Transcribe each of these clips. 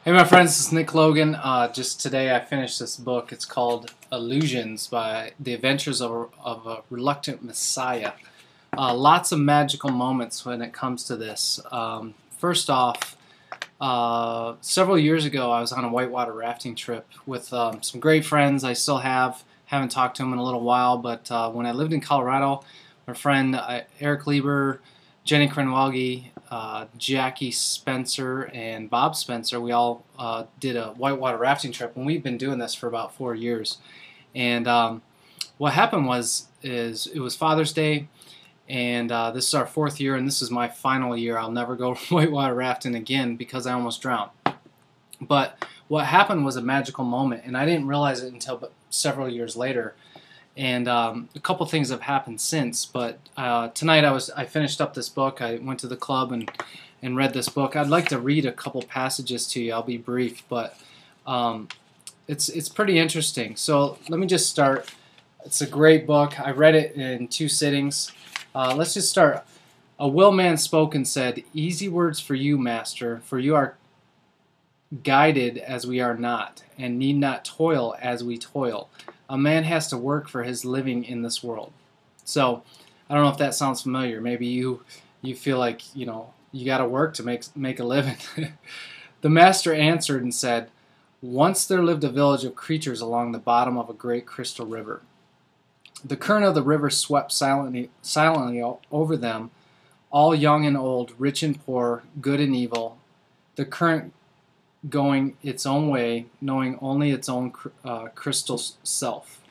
Hey my friends, this is Nick Logan. Just today I finished this book. It's called Illusions by The Adventures of a Reluctant Messiah. Lots of magical moments when it comes to this. First off, several years ago I was on a whitewater rafting trip with some great friends I still have. Haven't talked to them in a little while, but when I lived in Colorado, my friend Eric Lieber, Jenny Krenwalge, Jackie Spencer, and Bob Spencer, we all did a whitewater rafting trip, and we've been doing this for about 4 years. And what happened is it was Father's Day, and this is our 4th year, and this is my final year. I'll never go whitewater rafting again because I almost drowned. But what happened was a magical moment, and I didn't realize it until several years later. And a couple things have happened since, but tonight I finished up this book. I went to the club and read this book. I'd like to read a couple passages to you. I'll be brief, but it's pretty interesting. So let me just start. It's a great book. I read it in 2 sittings. Let's just start. A will man spoke and said, "Easy words for you, master, for you are guided as we are not, and need not toil as we toil. A man has to work for his living in this world." So I don't know if that sounds familiar. Maybe you feel like you got to work to make a living. The master answered and said, "Once there lived a village of creatures along the bottom of a great crystal river. The current of the river swept silently over them, all young and old, rich and poor, good and evil. The current going its own way, knowing only its own crystal self."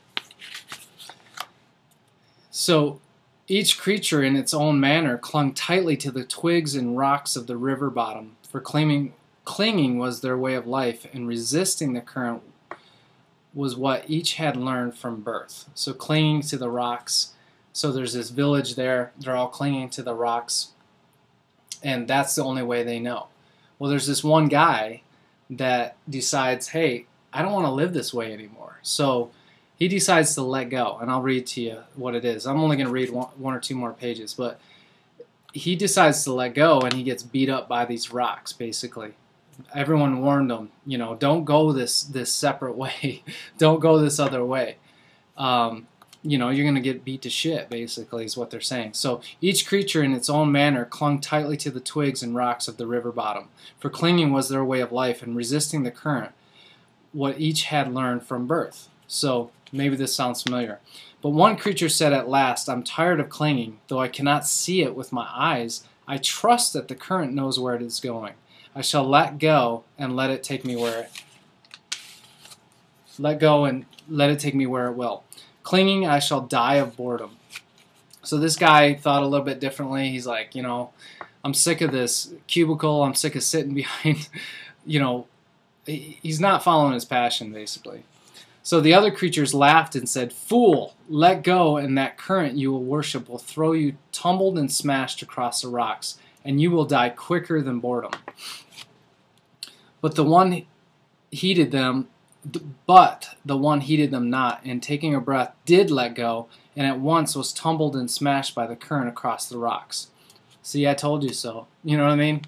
So each creature in its own manner clung tightly to the twigs and rocks of the river bottom, for clinging was their way of life, and resisting the current was what each had learned from birth. So clinging to the rocks. So there's this village there, they're all clinging to the rocks, and that's the only way they know. Well, there's this one guy that decides, hey, I don't want to live this way anymore. So he decides to let go, and I'll read to you what it is. I'm only going to read one or two more pages, but he decides to let go, and he gets beat up by these rocks, basically. Everyone warned him, don't go this separate way. Don't go this other way. You're going to get beat to shit, basically, is what they're saying. So each creature in its own manner clung tightly to the twigs and rocks of the river bottom, for clinging was their way of life, and resisting the current, what each had learned from birth. So maybe this sounds familiar. But one creature said at last, "I'm tired of clinging, though I cannot see it with my eyes. I trust that the current knows where it is going. I shall let go and let it take me where it will. Clinging, I shall die of boredom." So this guy thought a little bit differently. He's like, I'm sick of this cubicle. I'm sick of sitting behind, he's not following his passion, basically. So the other creatures laughed and said, "Fool, let go, and that current you will worship will throw you tumbled and smashed across the rocks, and you will die quicker than boredom." But the one heeded them not, and taking a breath did let go, and at once was tumbled and smashed by the current across the rocks. See, I told you so. You know what I mean?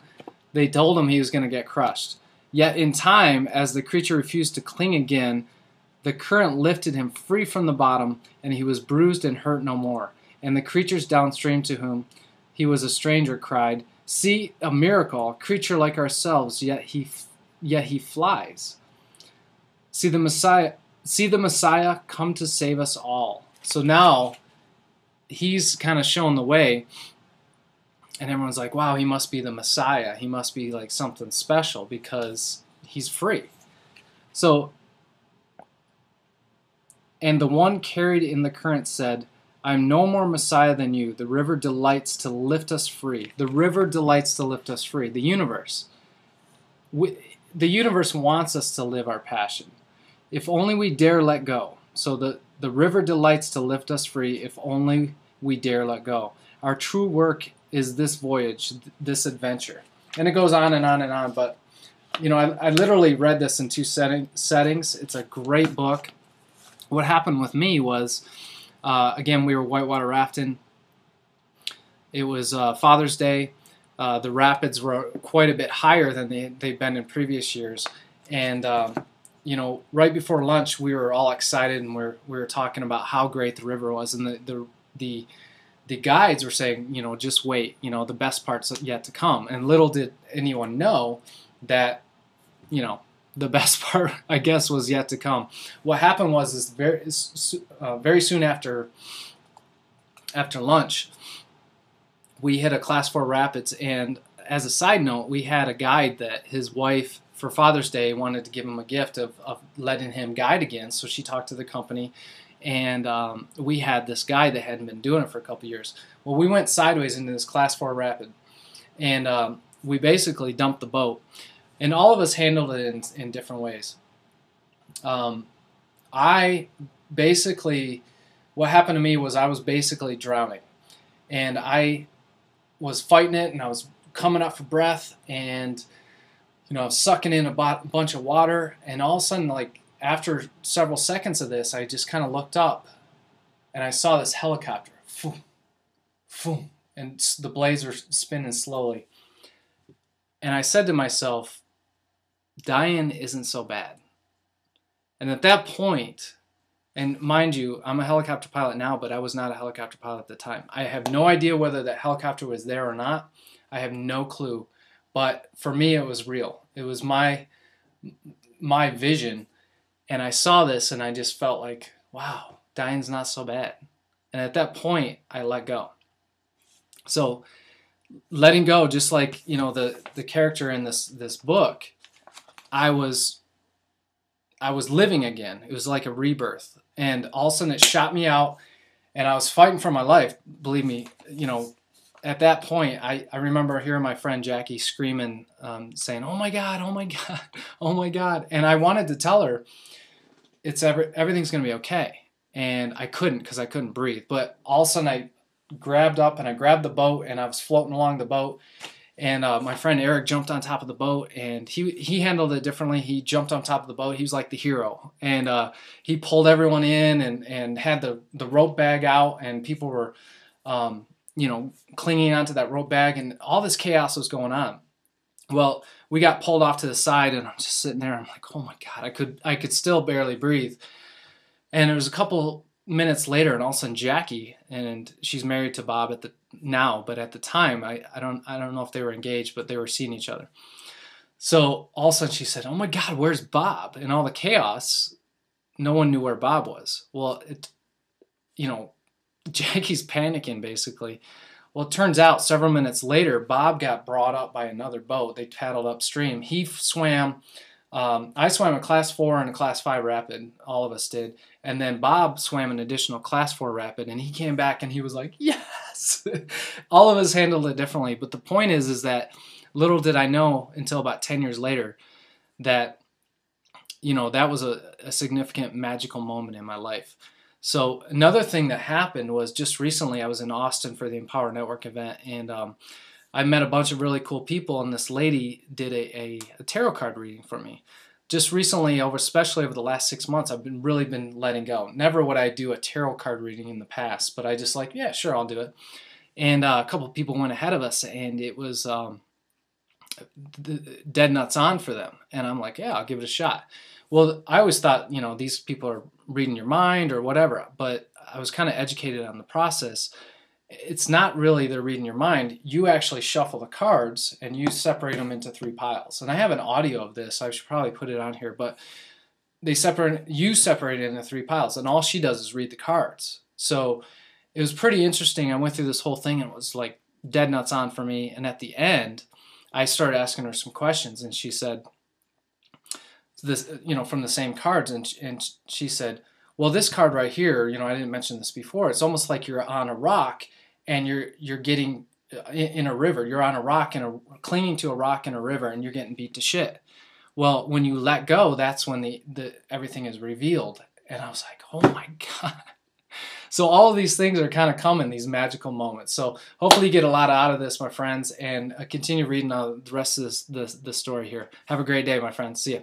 They told him he was going to get crushed. Yet in time, as the creature refused to cling again, the current lifted him free from the bottom, and he was bruised and hurt no more. And the creatures downstream to whom he was a stranger cried, "See a miracle, a creature like ourselves, yet he flies. See the Messiah come to save us all." So now he's kind of shown the way, and everyone's like, wow, he must be the Messiah. He must be like something special because he's free. So, and the one carried in the current said, "I'm no more Messiah than you. The river delights to lift us free." The river delights to lift us free. The universe. The universe wants us to live our passion. If only we dare let go. So the river delights to lift us free if only we dare let go. Our true work is this voyage, this adventure. And it goes on and on and on. But, I literally read this in 2 settings. It's a great book. What happened with me was, again, we were whitewater rafting. It was Father's Day. The rapids were quite a bit higher than they've been in previous years. And you know, right before lunch, we were all excited, and we were talking about how great the river was, and the guides were saying, you know, just wait, you know, the best part's yet to come. And little did anyone know that, you know, the best part, I guess, was yet to come. What happened was, is very soon after lunch, we hit a Class 4 rapids, and as a side note, we had a guide that his wife, for Father's Day, wanted to give him a gift of letting him guide again, so she talked to the company, and we had this guy that hadn't been doing it for a couple years. Well, we went sideways into this Class 4 rapid, and we basically dumped the boat. And all of us handled it in different ways. I basically, what happened to me was I was basically drowning. And I was fighting it, and I was coming up for breath, and you know, I was sucking in a bunch of water. And all of a sudden, like after several seconds of this, I just kind of looked up, and I saw this helicopter. Boom, boom, and the blades were spinning slowly. And I said to myself, dying isn't so bad. And at that point, and mind you, I'm a helicopter pilot now, but I was not a helicopter pilot at the time. I have no idea whether that helicopter was there or not. I have no clue. But for me, it was real. It was my vision. And I saw this, and I just felt like, wow, dying's not so bad. And at that point, I let go. So letting go, just like, you know, the character in this book, I was living again. It was like a rebirth. And all of a sudden it shot me out, and I was fighting for my life. Believe me, you know, at that point, I remember hearing my friend Jackie screaming, saying, "Oh my God, oh my God, oh my God." And I wanted to tell her, everything's going to be okay. And I couldn't, because I couldn't breathe. But all of a sudden I grabbed up, and I grabbed the boat, and I was floating along the boat. And my friend Eric jumped on top of the boat, and he handled it differently. He jumped on top of the boat. He was like the hero. And he pulled everyone in, and had the rope bag out, and people were, you know, clinging onto that rope bag, and all this chaos was going on. Well, we got pulled off to the side, and I'm just sitting there. I'm like, oh my God, I could still barely breathe. And it was a couple minutes later, and all of a sudden Jackie, and she's married to Bob now, but at the time I don't know if they were engaged, but they were seeing each other. So all of a sudden she said, "Oh my God, where's Bob?" And all the chaos, no one knew where Bob was. Well, you know, Jackie's panicking basically. Well, it turns out several minutes later, Bob got brought up by another boat. They paddled upstream. He swam. I swam a Class 4 and a Class 5 rapid. All of us did. And then Bob swam an additional Class 4 rapid, and he came back and he was like, yes! All of us handled it differently. But the point is that little did I know until about 10 years later that, you know, that was a significant magical moment in my life. So another thing that happened was just recently I was in Austin for the Empower Network event, and I met a bunch of really cool people, and this lady did a tarot card reading for me. Just recently, especially over the last 6 months, I've really been letting go. Never would I do a tarot card reading in the past, but I just like, yeah, sure, I'll do it. And a couple of people went ahead of us, and it was dead nuts on for them. And I'm like, yeah, I'll give it a shot. Well, I always thought, you know, these people are reading your mind or whatever, but I was kind of educated on the process. It's not really they're reading your mind. You actually shuffle the cards, and you separate them into 3 piles. And I have an audio of this. I should probably put it on here, but you separate it into 3 piles, and all she does is read the cards. So it was pretty interesting. I went through this whole thing, and it was like dead nuts on for me. And at the end, I started asking her some questions, and she said, this, you know, from the same cards, and she said, well, this card right here, you know, I didn't mention this before, it's almost like you're on a rock, and you're getting in a river. You're on a rock, and clinging to a rock in a river, and you're getting beat to shit. Well, when you let go, that's when everything is revealed. And I was like, oh my God. So all of these things are kind of coming, these magical moments. So hopefully you get a lot out of this, my friends, and continue reading the rest of the story here. Have a great day, my friends. See ya.